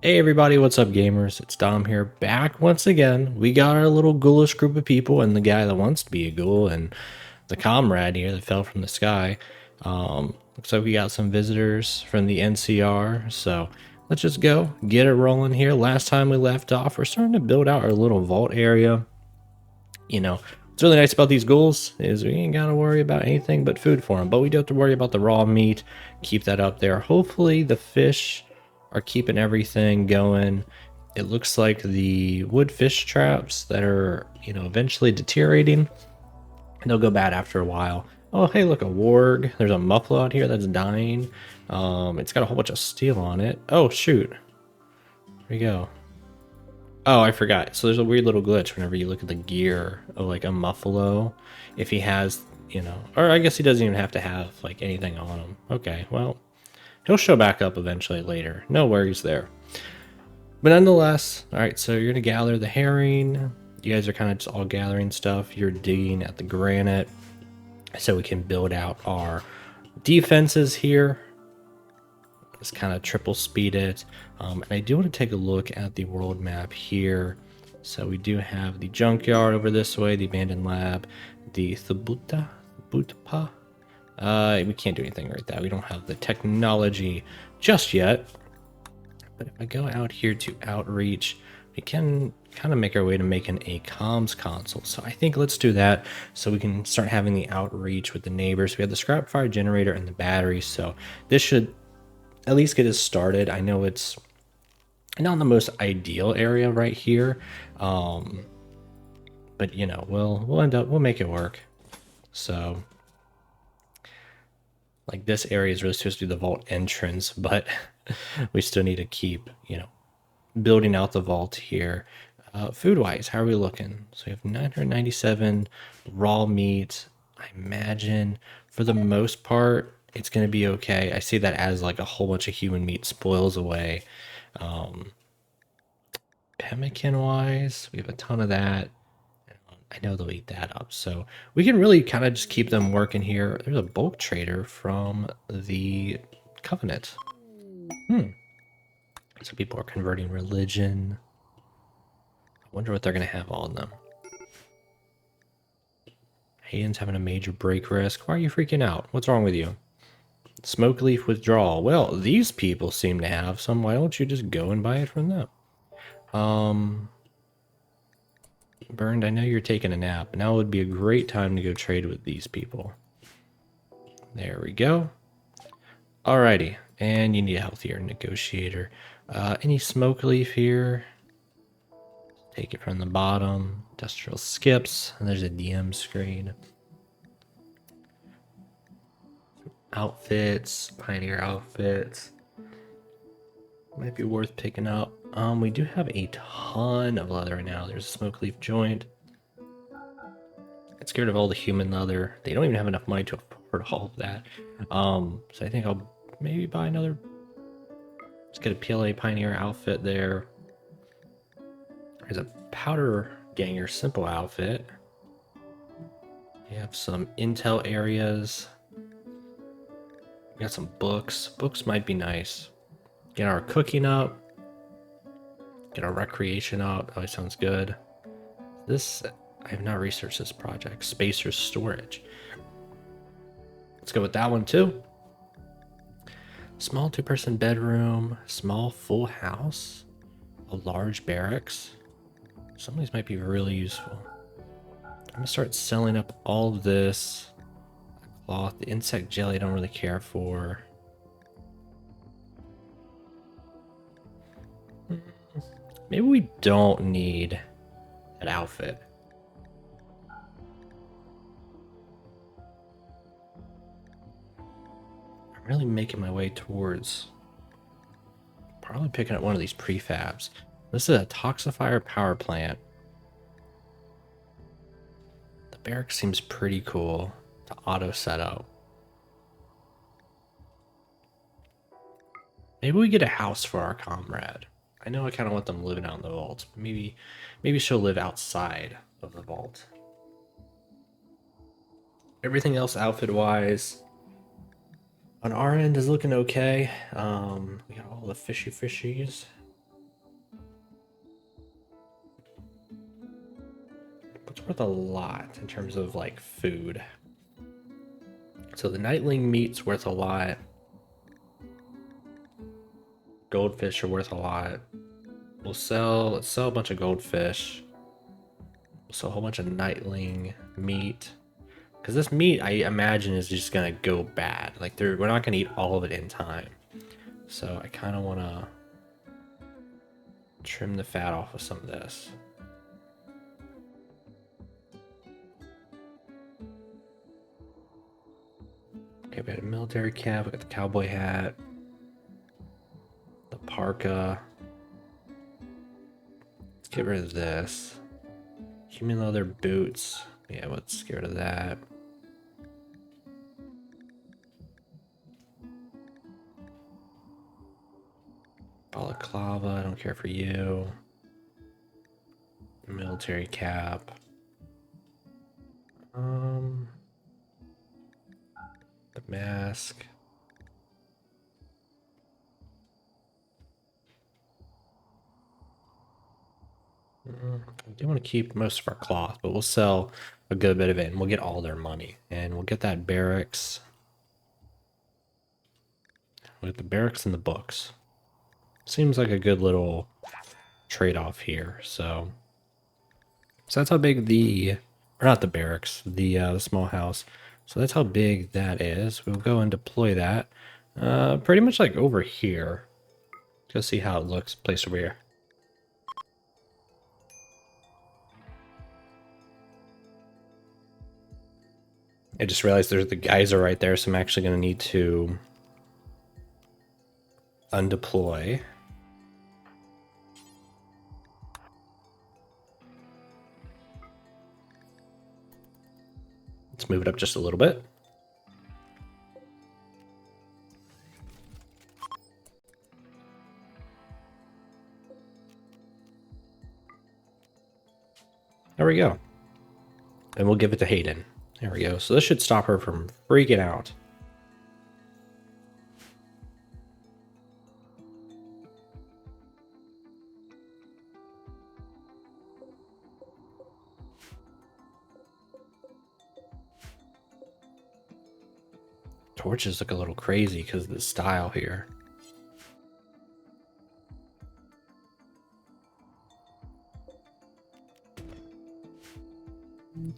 Hey everybody, what's up gamers? It's Dom here, back once again. We got our little ghoulish group of people and the guy that wants to be a ghoul and the comrade here that fell from the sky. Looks like we got some visitors from the NCR, so let's just go, get it rolling here. Last time we left off, we're starting to build out our little vault area. You know, what's really nice about these ghouls is we ain't gotta worry about anything but food for them, but we do have to worry about the raw meat, keep that up there. Hopefully the fish are keeping everything going. It looks like the wood fish traps that are, eventually deteriorating, and they'll go bad after a while. Oh, hey, look, a warg. There's a muffalo out here that's dying. It's got a whole bunch of steel on it. Oh, shoot. Here we go. Oh, I forgot. So there's a weird little glitch whenever you look at the gear of like a muffalo. If he has, or I guess he doesn't even have to have like anything on him. Okay, well, he'll show back up eventually later. No worries there. But nonetheless, all right, so you're gonna gather the herring. You guys are kind of just all gathering stuff. You're digging at the granite so we can build out our defenses here. Just kind of triple speed it. And I do want to take a look at the world map here. So we do have the junkyard over this way, the abandoned lab, the Butpa. We can't do anything right there. We don't have the technology just yet. But if I go out here to outreach, we can kind of make our way to making a comms console. So I think let's do that so we can start having the outreach with the neighbors. We have the scrap fire generator and the battery. So this should at least get us started. I know it's not the most ideal area right here, but we'll make it work. So like this area is really supposed to be the vault entrance, but we still need to keep building out the vault here. Food wise, how are we looking? So we have 997 raw meat. I imagine for the most part it's going to be okay. I see that as like a whole bunch of human meat spoils away. Pemmican wise, we have a ton of that. I know they'll eat that up. So we can really kind of just keep them working here. There's a bulk trader from the Covenant. So people are converting religion. I wonder what they're going to have on them. Hayden's having a major break risk. Why are you freaking out? What's wrong with you? Smoke leaf withdrawal. Well, these people seem to have some. Why don't you just go and buy it from them? Burned, I know you're taking a nap. Now would be a great time to go trade with these people. There we go. Alrighty. And you need a healthier negotiator. Any smoke leaf here? Take it from the bottom. Industrial skips. And there's a DM screen. Outfits. Pioneer outfits. Might be worth picking up. We do have a ton of leather right now. There's a smoke leaf joint. Get scared of all the human leather. They don't even have enough money to afford all of that. So I think I'll maybe buy another. Let's get a PLA Pioneer outfit there. There's a Powder Ganger simple outfit. We have some intel areas. We got some books. Books might be nice. Get our cooking up. Get our recreation up. Oh, that sounds good. This, I have not researched this project. Spacer storage. Let's go with that one too. Small 2-person bedroom. Small full house. A large barracks. Some of these might be really useful. I'm gonna start selling up all of this. Cloth, the insect jelly I don't really care for. Maybe we don't need that outfit. I'm really making my way towards probably picking up one of these prefabs. This is a toxifier power plant. The barracks seems pretty cool to auto set up. Maybe we get a house for our comrade. I know I kind of want them living out in the vault. But maybe she'll live outside of the vault. Everything else outfit-wise on our end is looking okay. We got all the fishies. It's worth a lot in terms of like food. So the nightling meat's worth a lot. Goldfish are worth a lot. Let's sell a bunch of goldfish. We'll sell a whole bunch of nightling meat. Because this meat, I imagine, is just gonna go bad. Like we're not gonna eat all of it in time. So I kind of want to trim the fat off of some of this. Okay, we had a military cap, we got the cowboy hat, the parka. Let's get rid of this. Human leather boots. Yeah, let's get rid of that. Balaclava, I don't care for you. Military cap. The mask. I do want to keep most of our cloth, but we'll sell a good bit of it and we'll get all their money. And we'll get that barracks. We'll get the barracks and the books. Seems like a good little trade-off here. So that's how big or not the barracks, the small house. So that's how big that is. We'll go and deploy that pretty much like over here. Just see how it looks placed over here. I just realized there's the geyser right there, so I'm actually going to need to undeploy. Let's move it up just a little bit. There we go. And we'll give it to Hayden. There we go. So this should stop her from freaking out. Torches look a little crazy because of the style here.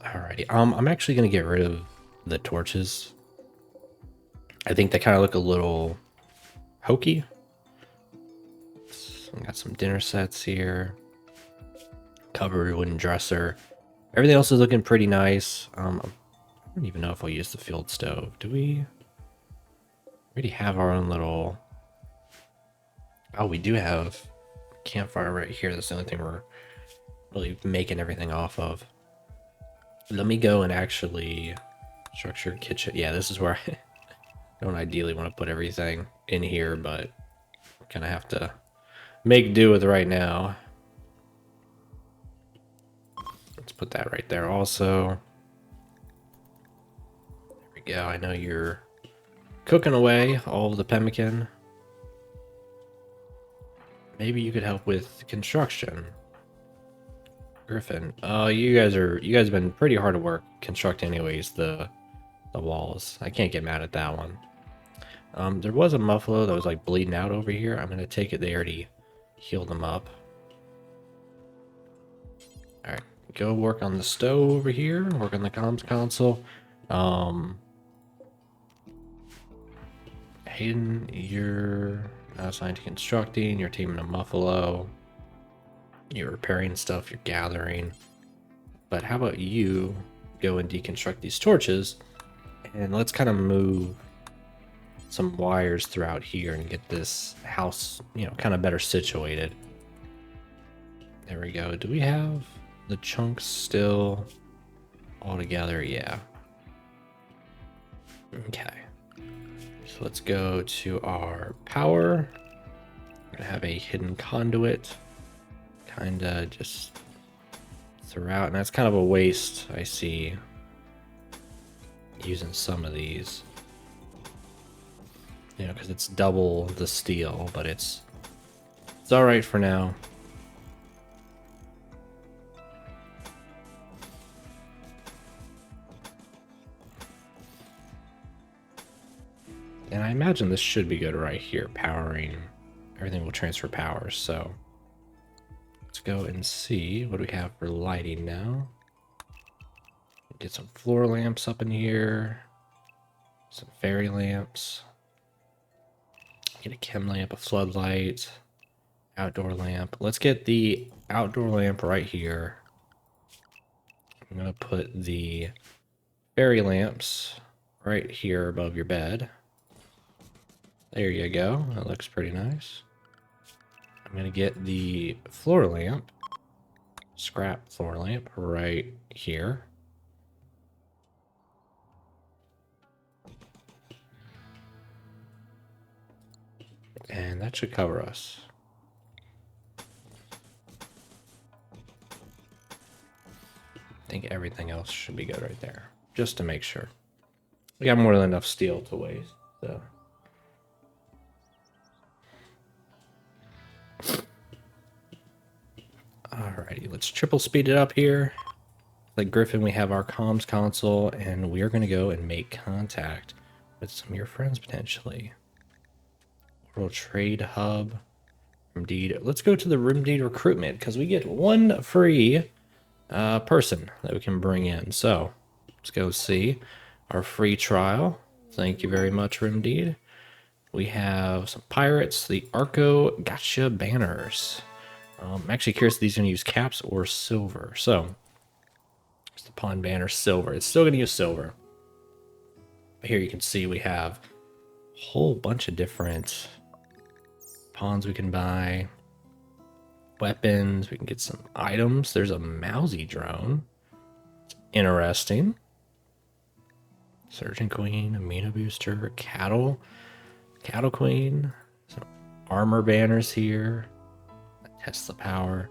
Alrighty, I'm actually gonna get rid of the torches. I think they kind of look a little hokey. So I got some dinner sets here. Covered wooden dresser. Everything else is looking pretty nice. I don't even know if I'll use the field stove. Do we already have our own little... Oh, we do have campfire right here. That's the only thing we're really making everything off of. Let me go and actually structure kitchen. Yeah, this is where I don't ideally want to put everything in here, but kind of have to make do with right now. Let's put that right there also. There we go. I know you're cooking away all of the pemmican. Maybe you could help with construction. Griffin. You guys have been pretty hard at work constructing anyways, the walls. I can't get mad at that one. There was a muffalo that was like bleeding out over here. I'm gonna take it they already healed them up. Alright, go work on the stove over here, work on the comms console. Hayden, you're not assigned to constructing, you're teaming a muffalo. You're repairing stuff, you're gathering. But how about you go and deconstruct these torches, and let's kind of move some wires throughout here and get this house, you know, kind of better situated. There we go. Do we have the chunks still all together? Yeah. Okay. So let's go to our power. We're gonna have a hidden conduit. Kinda just throughout, and that's kind of a waste, I see, using some of these, you know, because it's double the steel, but it's all right for now. imagine this should be good right here. Powering, everything will transfer power. So let's go and see what we have for lighting now. Get some floor lamps up in here. Some fairy lamps. Get a chem lamp, a floodlight, outdoor lamp. Let's get the outdoor lamp right here. I'm gonna put the fairy lamps right here above your bed. There you go. That looks pretty nice. I'm gonna get the floor lamp, scrap floor lamp right here. And that should cover us. I think everything else should be good right there, just to make sure. We got more than enough steel to waste, so. Alrighty, let's triple speed it up here. Like Griffin, we have our comms console, and we are going to go and make contact with some of your friends potentially. World Trade Hub. Indeed. Let's go to the Rimworld recruitment because we get one free person that we can bring in. So let's go see our free trial. Thank you very much, Rimworld. We have some pirates, the Arco Gotcha banners. I'm actually curious if these are going to use caps or silver. So it's the pawn banner silver. It's still going to use silver. Here you can see we have a whole bunch of different pawns we can buy, weapons, we can get some items. There's a mousy drone. It's interesting. Surgeon Queen, Amino Booster, Cattle Queen, some armor banners here, Tesla Power.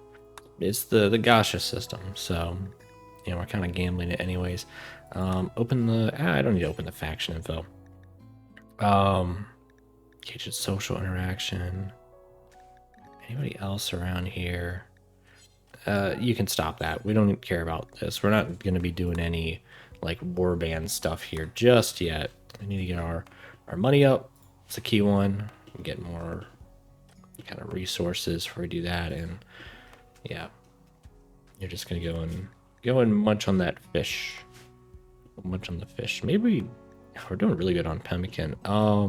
It's the Gasha system, so you know we're kind of gambling it anyways. Open the I don't need to open the faction info. Gauge social interaction. Anybody else around here? You can stop that. We don't care about this. We're not going to be doing any like warband stuff here just yet. We need to get our money up. It's a key one. Get more kind of resources before we do that. And yeah, you're just going to go and munch on that fish. Munch on the fish. Maybe we're doing really good on pemmican. I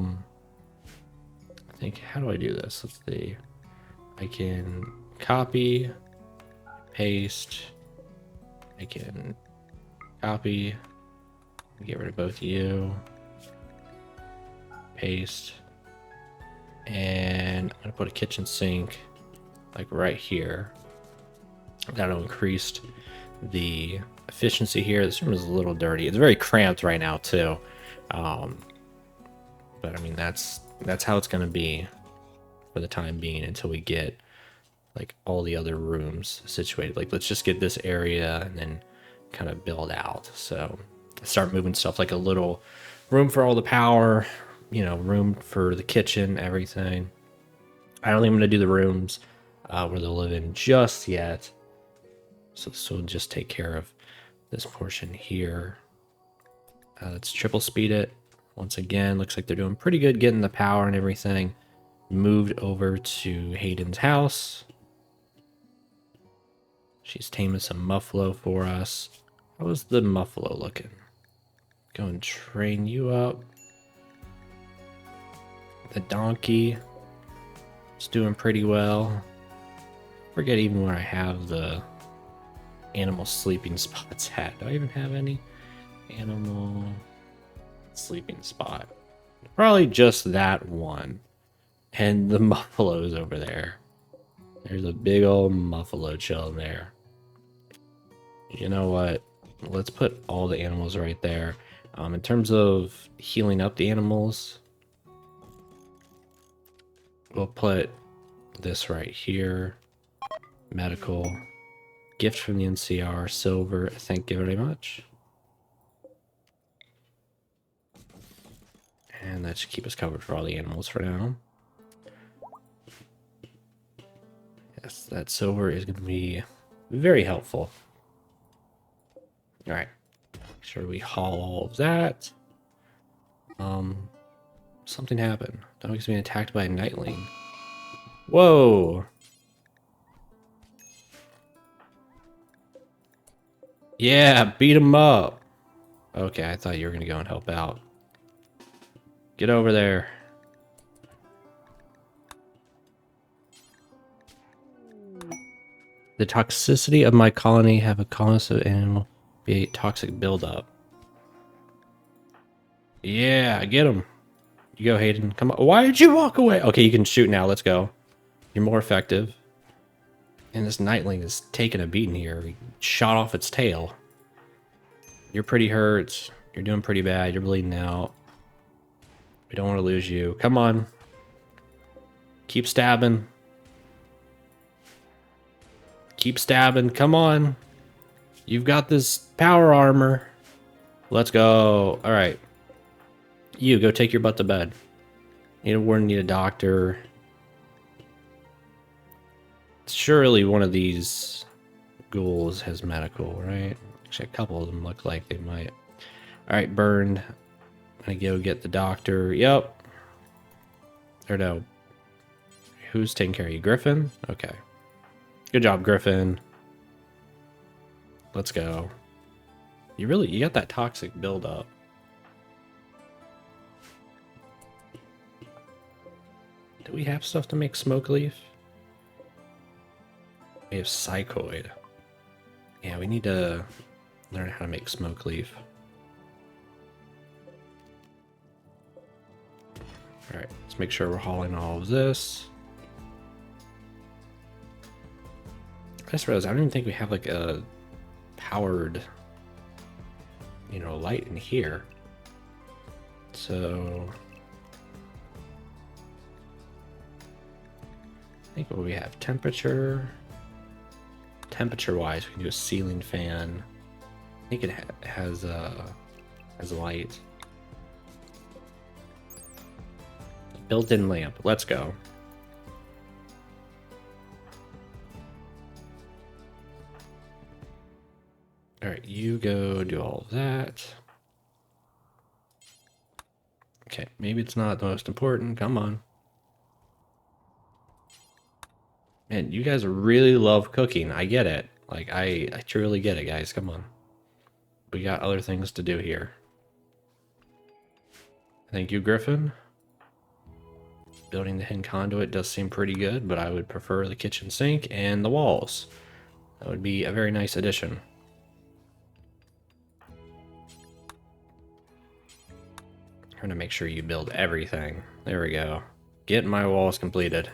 think, how do I do this? Let's see. I can copy, paste. I can copy, get rid of both you, paste, and I'm gonna put a kitchen sink like right here. That'll increase the efficiency here. This room is a little dirty. It's very cramped right now too. But I mean, that's how it's gonna be for the time being until we get like all the other rooms situated. Like let's just get this area and then kind of build out. So start moving stuff like a little room for all the power, you know, room for the kitchen, everything. I don't think I'm gonna do the rooms where they'll live in just yet. So we'll just take care of this portion here. Let's triple speed it. Once again, looks like they're doing pretty good getting the power and everything. Moved over to Hayden's house. She's taming some muffalo for us. How is the muffalo looking? Go and train you up. The donkey is doing pretty well. Forget even where I have the animal sleeping spots at. Do I even have any animal sleeping spot? Probably just that one. And the muffalo's over there. There's a big old muffalo chilling there. You know what? Let's put all the animals right there. In terms of healing up the animals, we'll put this right here. Medical. Gift from the NCR. Silver. Thank you very much. And that should keep us covered for all the animals for now. Yes, that silver is going to be very helpful. All right. Make sure we haul all of that. Something happened. Dog is being attacked by a nightling. Whoa. Yeah, beat him up. Okay, I thought you were going to go and help out. Get over there. The toxicity of my colony have a colonist of animal be a toxic buildup. Yeah, get him. You go, Hayden. Come on. Why did you walk away? Okay, you can shoot now. Let's go. You're more effective. And this nightling is taking a beating here. He shot off its tail. You're pretty hurt. You're doing pretty bad. You're bleeding out. We don't want to lose you. Come on. Keep stabbing. Keep stabbing. Come on. You've got this power armor. Let's go. All right. You, go take your butt to bed. We're gonna need a doctor. Surely one of these ghouls has medical, right? Actually, a couple of them look like they might. All right, burned. I'm gonna go get the doctor. Yep. Or no. Who's taking care of you? Griffin? Okay. Good job, Griffin. Let's go. You got that toxic buildup. Do we have stuff to make smoke leaf? We have psychoid. Yeah, we need to learn how to make smoke leaf. Alright, let's make sure we're hauling all of this. I just realized I don't even think we have like a powered, light in here. So I think what we have, temperature wise, we can do a ceiling fan. I think it has light. Built-in lamp. Let's go. All right, you go do all of that. Okay, maybe it's not the most important. Come on. Man, you guys really love cooking. I get it. Like, I truly get it, guys. Come on. We got other things to do here. Thank you, Griffin. Building the hidden conduit does seem pretty good, but I would prefer the kitchen sink and the walls. That would be a very nice addition. Trying to make sure you build everything. There we go. Get my walls completed.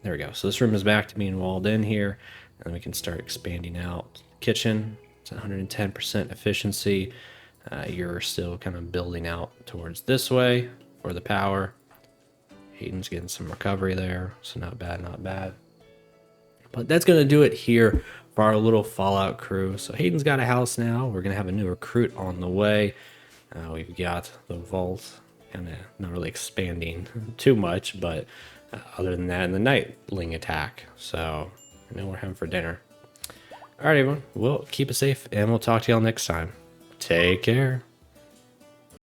There we go. So this room is back to being walled in here, and then we can start expanding out. Kitchen, it's 110% efficiency. You're still kind of building out towards this way for the power. Hayden's getting some recovery there, so not bad, not bad. But that's going to do it here for our little Fallout crew. So Hayden's got a house now. We're going to have a new recruit on the way. We've got the vault, kind of not really expanding too much, but other than that, and the nightling attack. So I know we're having for dinner. All right, everyone. Well, keep it safe, and we'll talk to y'all next time. Take care.